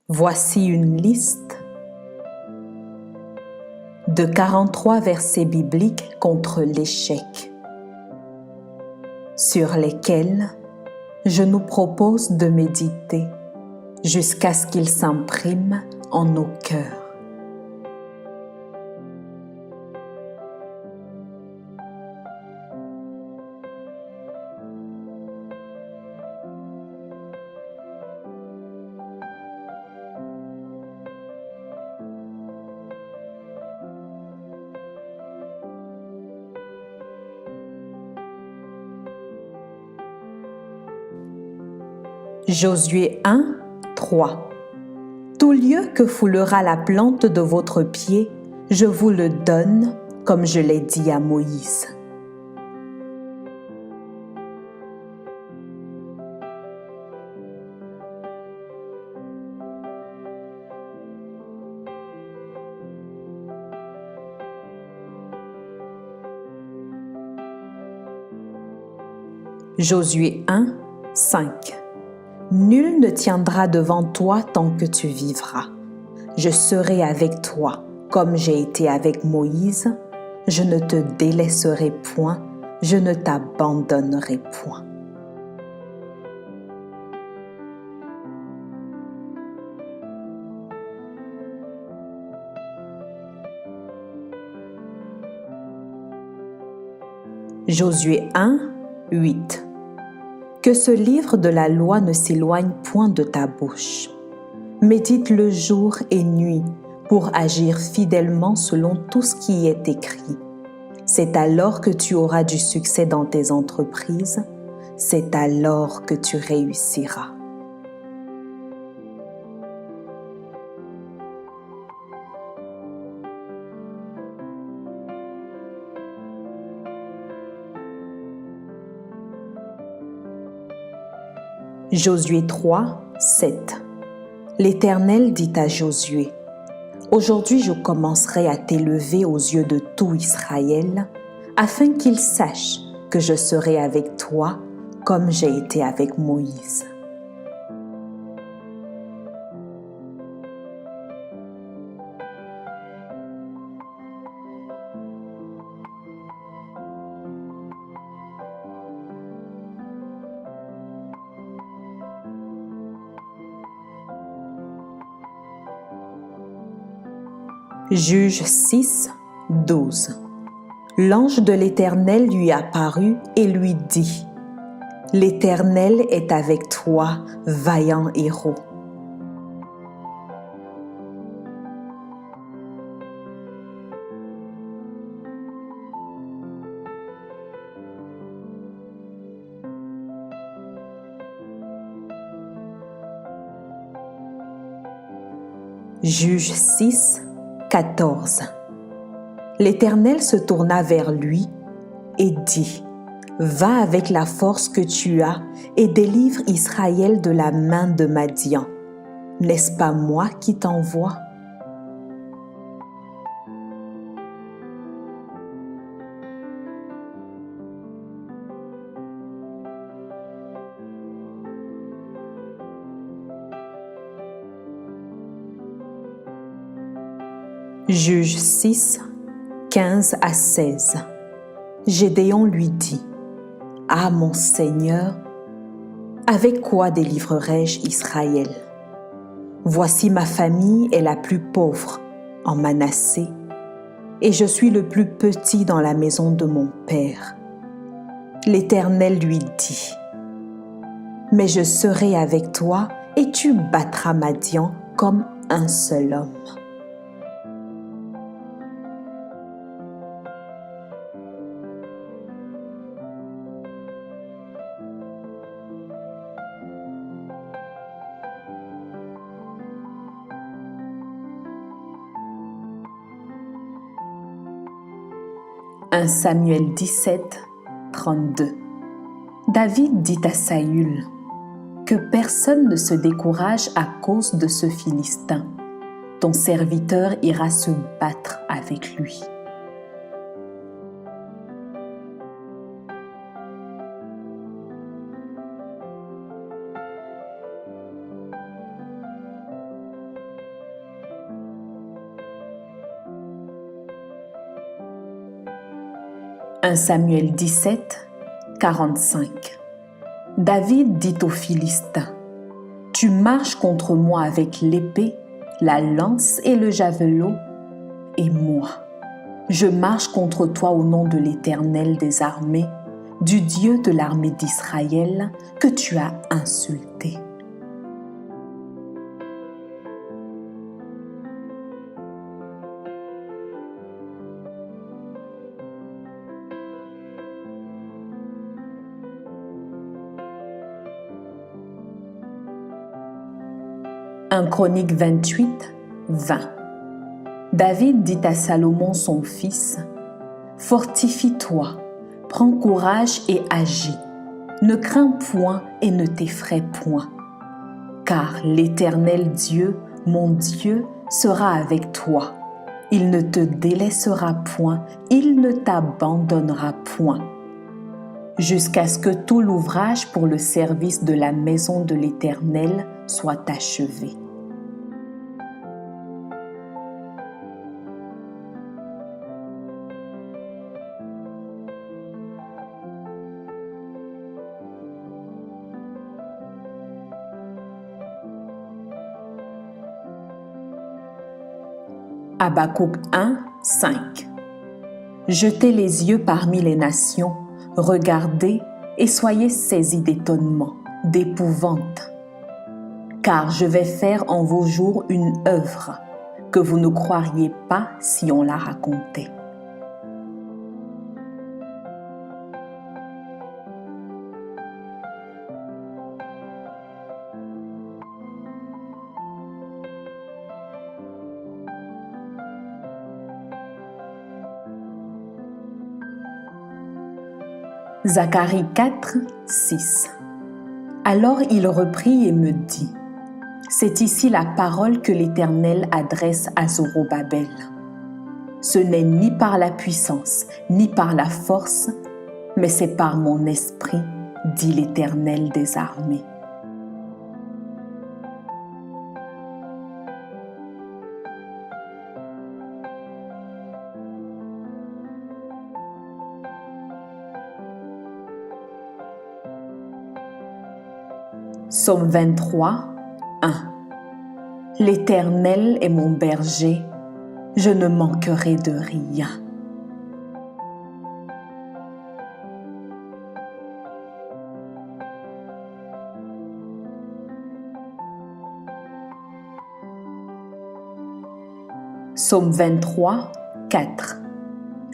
Voici une liste de 43 versets bibliques contre l'échec, sur lesquels je nous propose de méditer jusqu'à ce qu'ils s'impriment en nos cœurs. Josué 1, 3. Tout lieu que foulera la plante de votre pied, je vous le donne, comme je l'ai dit à Moïse. Josué 1, 5. Nul ne tiendra devant toi tant que tu vivras. Je serai avec toi, comme j'ai été avec Moïse. Je ne te délaisserai point, je ne t'abandonnerai point. Josué 1, 8. Que ce livre de la loi ne s'éloigne point de ta bouche. Médite-le jour et nuit pour agir fidèlement selon tout ce qui y est écrit. C'est alors que tu auras du succès dans tes entreprises, c'est alors que tu réussiras. Josué 3, 7. L'Éternel dit à Josué: Aujourd'hui je commencerai à t'élever aux yeux de tout Israël, afin qu'ils sachent que je serai avec toi comme j'ai été avec Moïse. Juge 6, 12. L'ange de l'Éternel lui apparut et lui dit: L'Éternel est avec toi, vaillant héros. Juge 6, 14. L'Éternel se tourna vers lui et dit: Va avec la force que tu as et délivre Israël de la main de Madian. N'est-ce pas moi qui t'envoie? Juge 6, 15 à 16. Gédéon lui dit: Ah mon Seigneur, avec quoi délivrerai-je Israël? Voici ma famille est la plus pauvre en Manassé, et je suis le plus petit dans la maison de mon père. L'Éternel lui dit: Mais je serai avec toi, et tu battras Madian comme un seul homme. « 1 Samuel 17, 32. David dit à Saül: Que personne ne se décourage à cause de ce Philistin. Ton serviteur ira se battre avec lui. 1 Samuel 17, 45. David dit aux Philistins, « Tu marches contre moi avec l'épée, la lance et le javelot, et moi, je marche contre toi au nom de l'Éternel des armées, du Dieu de l'armée d'Israël que tu as insulté. » Un Chronique 28, 20. David dit à Salomon son fils, « Fortifie-toi, prends courage et agis. Ne crains point et ne t'effraie point. Car l'Éternel Dieu, mon Dieu, sera avec toi. Il ne te délaissera point, il ne t'abandonnera point. Jusqu'à ce que tout l'ouvrage pour le service de la maison de l'Éternel soit achevé. » Habakkuk 1, 5. Jetez les yeux parmi les nations, regardez et soyez saisis d'étonnement, d'épouvante. Car je vais faire en vos jours une œuvre que vous ne croiriez pas si on la racontait. Zacharie 4, 6. Alors il reprit et me dit, « C'est ici la parole que l'Éternel adresse à Zorobabel. Ce n'est ni par la puissance, ni par la force, mais c'est par mon esprit, dit l'Éternel des armées. » Psaume 23, 1. L'Éternel est mon berger, je ne manquerai de rien. Psaume 23, 4.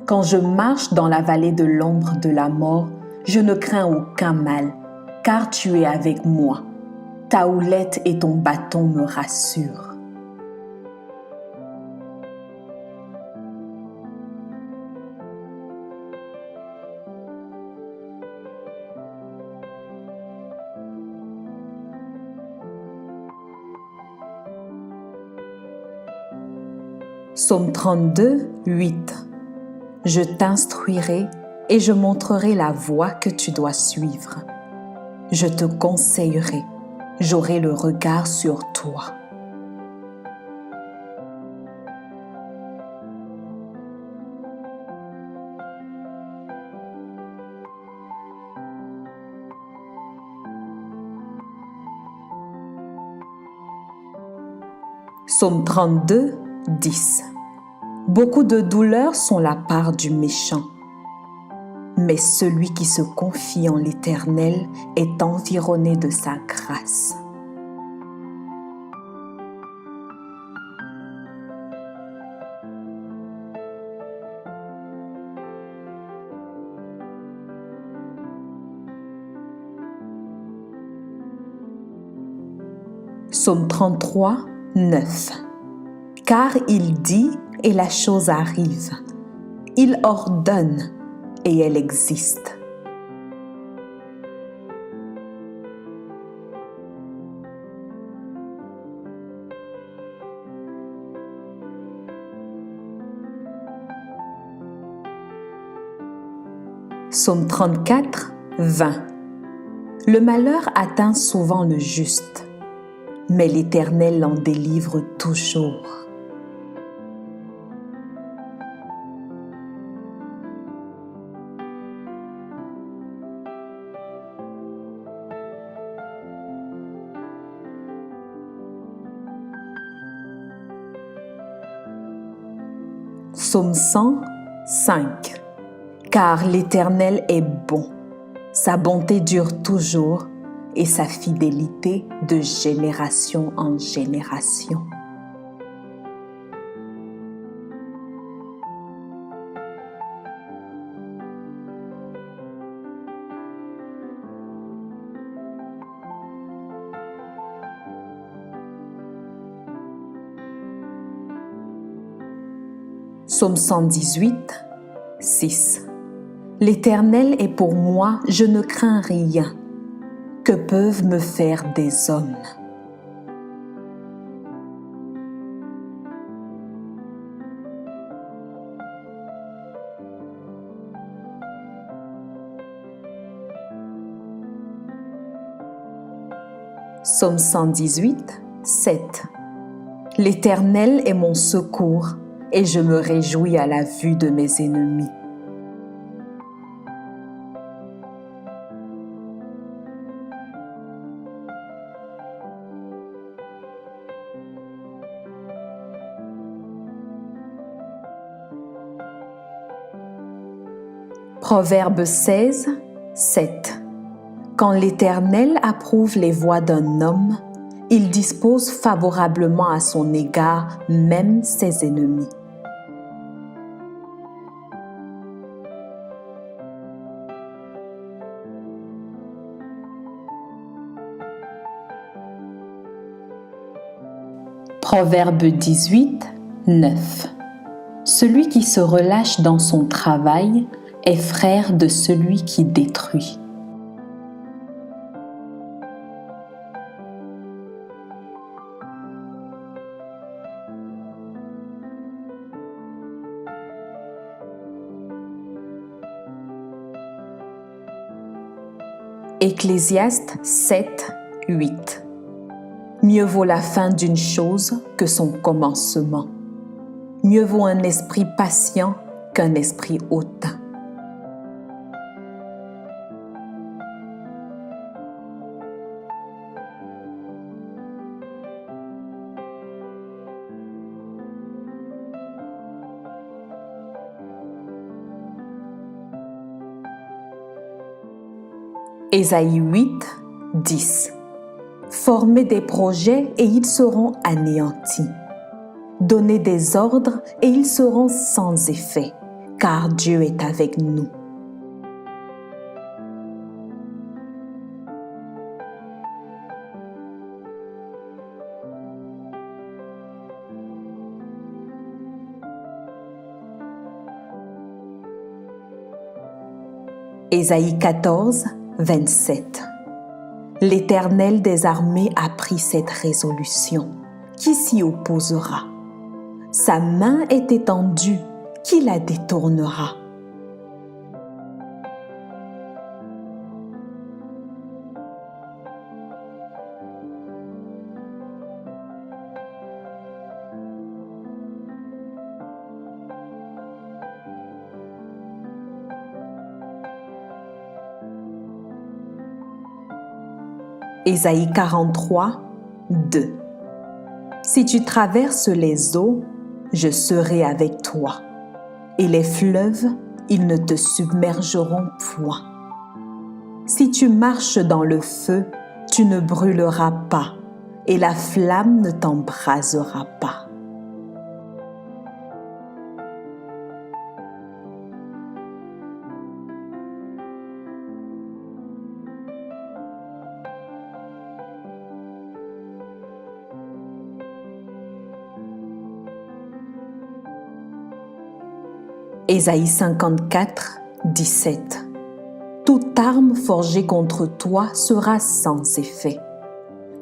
Quand je marche dans la vallée de l'ombre de la mort, je ne crains aucun mal, car tu es avec moi. Ta houlette et ton bâton me rassurent. Psaume 32, 8. Je t'instruirai et je montrerai la voie que tu dois suivre. Je te conseillerai, j'aurai le regard sur toi. Psaume 32, 10. Beaucoup de douleurs sont la part du méchant, mais celui qui se confie en l'Éternel est environné de sa grâce. Psaume 33, 9. Car il dit et la chose arrive. Il ordonne et elle existe. Psaume 34, 20. Le malheur atteint souvent le juste, mais l'Éternel l'en délivre toujours. Psaume 105. Car l'Éternel est bon, sa bonté dure toujours et sa fidélité de génération en génération. Psaume 118, 6. L'Éternel est pour moi, je ne crains rien. Que peuvent me faire des hommes? Psaume 118, 7. L'Éternel est mon secours, et je me réjouis à la vue de mes ennemis. Proverbe 16, 7. Quand l'Éternel approuve les voies d'un homme, il dispose favorablement à son égard même ses ennemis. Proverbe 18, 9. Celui qui se relâche dans son travail est frère de celui qui détruit. Ecclésiaste 7, 8. Mieux vaut la fin d'une chose que son commencement. Mieux vaut un esprit patient qu'un esprit hautain. Ésaïe 8, 10. Formez des projets et ils seront anéantis. Donnez des ordres et ils seront sans effet, car Dieu est avec nous. Ésaïe 14, 27. L'Éternel des armées a pris cette résolution. Qui s'y opposera? Sa main est étendue. Qui la détournera? Ésaïe 43, 2. Si tu traverses les eaux, je serai avec toi, et les fleuves, ils ne te submergeront point. Si tu marches dans le feu, tu ne brûleras pas, et la flamme ne t'embrasera pas. Ésaïe 54, 17. Toute arme forgée contre toi sera sans effet,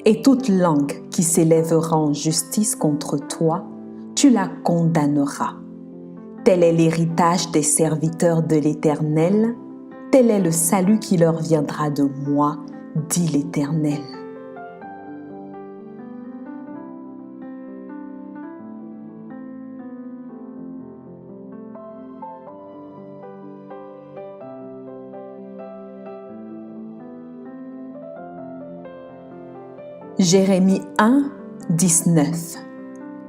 et toute langue qui s'élèvera en justice contre toi, tu la condamneras. Tel est l'héritage des serviteurs de l'Éternel, tel est le salut qui leur viendra de moi, dit l'Éternel. Jérémie 1, 19.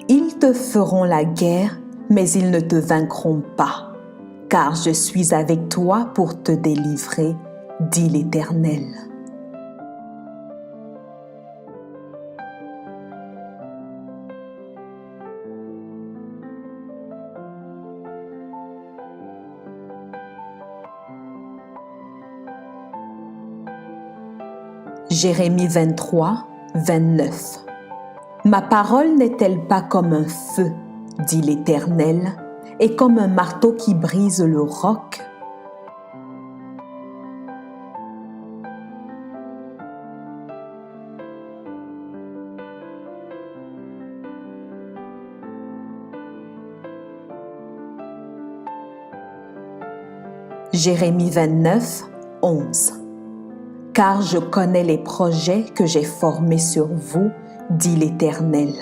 Ils te feront la guerre, mais ils ne te vaincront pas, car je suis avec toi pour te délivrer, dit l'Éternel. Jérémie 23, 29. Ma parole n'est-elle pas comme un feu, dit l'Éternel, et comme un marteau qui brise le roc? Jérémie 29, 11. Car je connais les projets que j'ai formés sur vous, dit l'Éternel.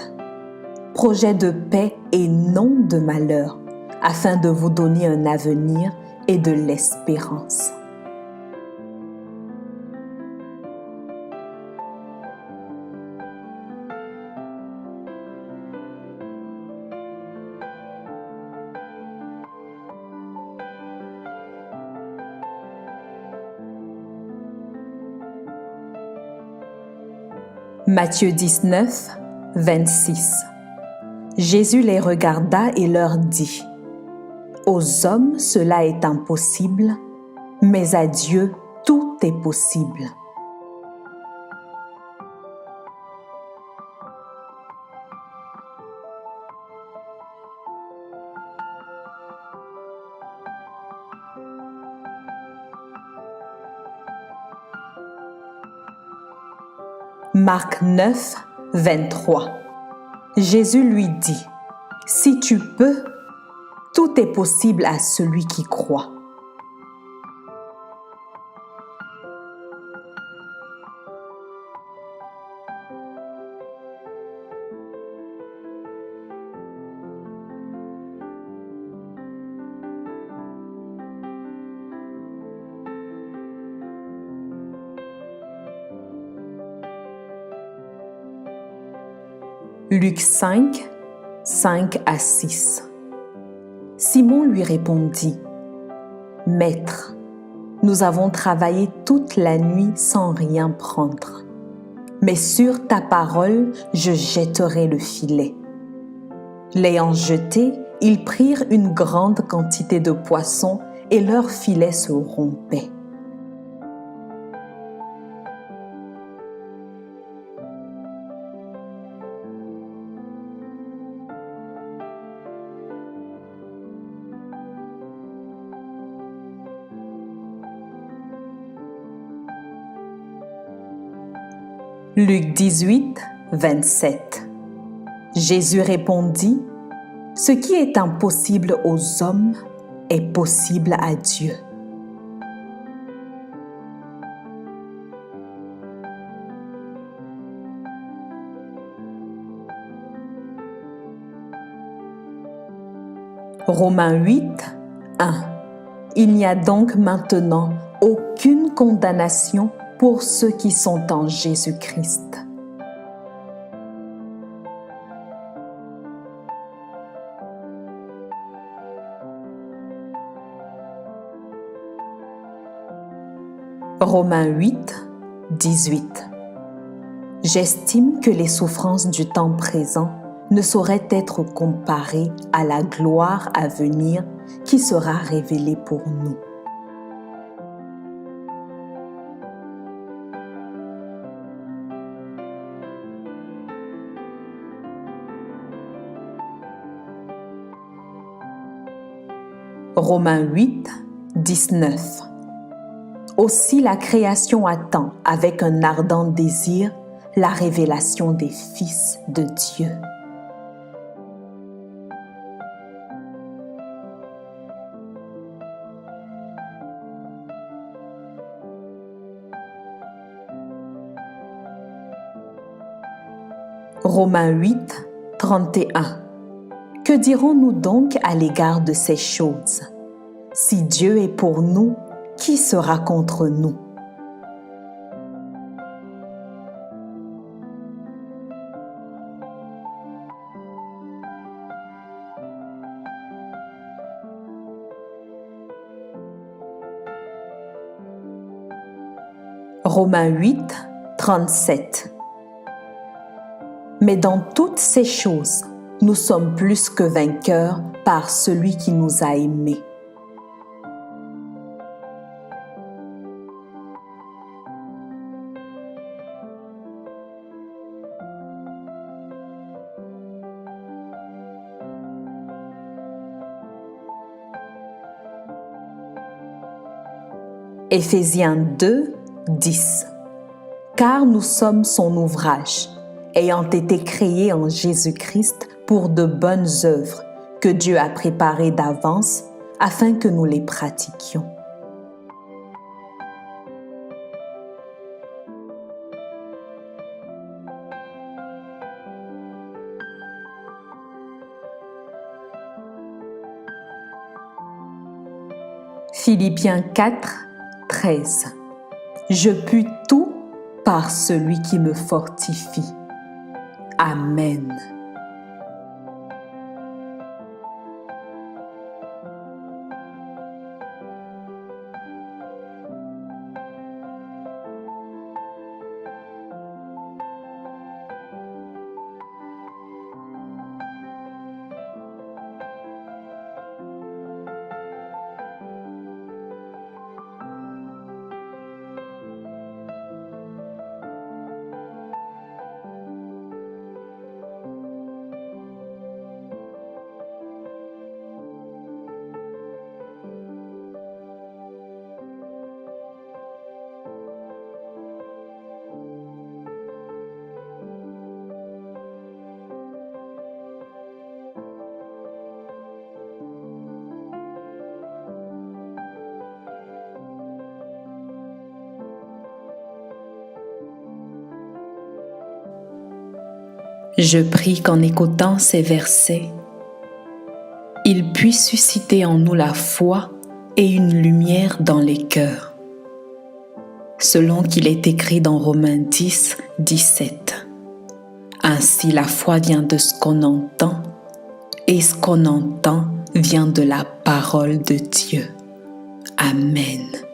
Projets de paix et non de malheur, afin de vous donner un avenir et de l'espérance. Matthieu 19, 26. Jésus les regarda et leur dit: Aux hommes cela est impossible, mais à Dieu tout est possible. Marc 9, 23. Jésus lui dit: Si tu peux, tout est possible à celui qui croit. Luc 5, 5 à 6. Simon lui répondit: Maître, nous avons travaillé toute la nuit sans rien prendre. Mais sur ta parole, je jetterai le filet. L'ayant jeté, ils prirent une grande quantité de poissons et leur filet se rompait. Luc 18, 27. Jésus répondit: Ce qui est impossible aux hommes est possible à Dieu. Romains 8, 1. Il n'y a donc maintenant aucune condamnation pour ceux qui sont en Jésus-Christ. Romains 8, 18. J'estime que les souffrances du temps présent ne sauraient être comparées à la gloire à venir qui sera révélée pour nous. Romains 8, 19. Aussi la création attend avec un ardent désir la révélation des fils de Dieu. Romains 8, 31. Que dirons-nous donc à l'égard de ces choses? Si Dieu est pour nous, qui sera contre nous? Romains 8, 37. Mais dans toutes ces choses, nous sommes plus que vainqueurs par celui qui nous a aimés. Éphésiens 2, 10. Car nous sommes son ouvrage, ayant été créés en Jésus-Christ pour de bonnes œuvres que Dieu a préparées d'avance afin que nous les pratiquions. Philippiens 4, 13. Je puis tout par celui qui me fortifie. Amen. Je prie qu'en écoutant ces versets, ils puissent susciter en nous la foi et une lumière dans les cœurs, selon qu'il est écrit dans Romains 10, 17. Ainsi la foi vient de ce qu'on entend, et ce qu'on entend vient de la parole de Dieu. Amen.